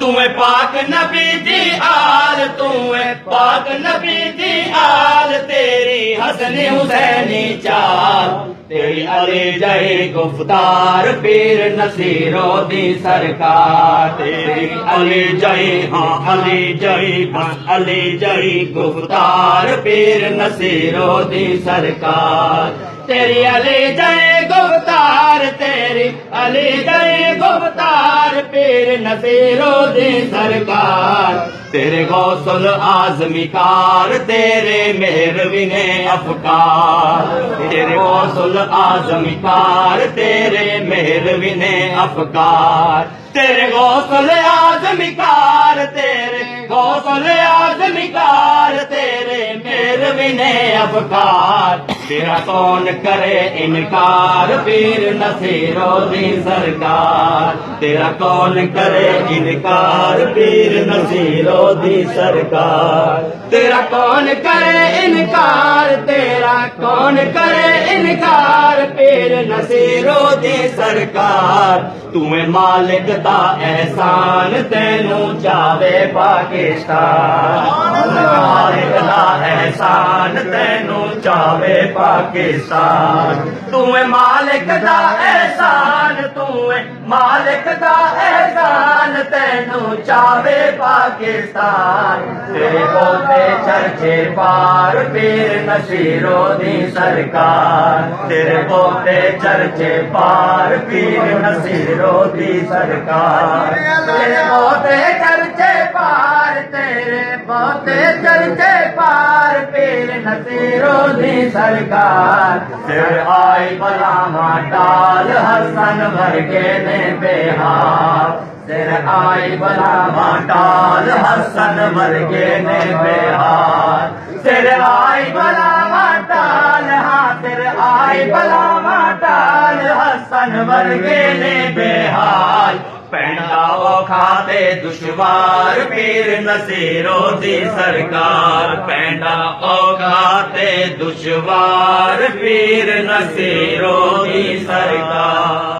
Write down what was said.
तूं पाक नबी दी आल, तूं पाक नबी दी आल, तेरी हसन हुसैनी चाल, तेरी अली जही गुफ्तार पीर नसीरो दी सरकार, तेरी अली जही हाँ अली जही बस अली जही गुफ्तार पीर नसीरो दी सरकार, तेरी अली जही गुफ्तार, तेरी अली जही गुफ्तार पीर नसीरो दी सरकार, तेरे गौसल आजमी कार, तेरे मेहरवी ने अफकार, तेरे गौसल आजमी कार, तेरे मेहरवी ने अफकार, तेरे गौसल आजमी कार, तेरे गौसल आजमी कार, तेरे मेहरवी ने अफकार, तेरा कौन करे इनकार पीर नसीरो दी सरकार, तेरा कौन करे इनकार पीर नसीरो दी सरकार, तेरा कौन करे इनकार, तेरा कौन करे इनकार पीर नसीरो दी सरकार, तुम्हें मालिक दा एहसान तेनू चावे पाकिस्तान, मालिक दा एहसान तेनू चावे पाकिस्तान, तुम्हें मालिक दा एहसान, तुम्हें मालिक दा एहसान तेनू चावे पाकिस्तान, तेरे पोते चर्चे पार पीर नसीरो दी सरकार, तेरे पोते चर्चे पार पीर नसीरो दी सरकार, तेरे पोते चर्चे पार, तेरे पोते चर्चे पार पीर नसीरो दी सरकार, फिर आई बलामा टाल हसन वर्गे ने बेहार, फिर आई बलामा टाल हसन वर्गे ने बेहार, फिर आई बलामा टाल हाँ फिर आई बलामा टाल हसन वर्गे ने बेहाल, पैंडा औखाते दुश्वार पीर नसीरो दी सरकार, पैंडा औखाते दुश्वार पीर नसीरो दी सरकार।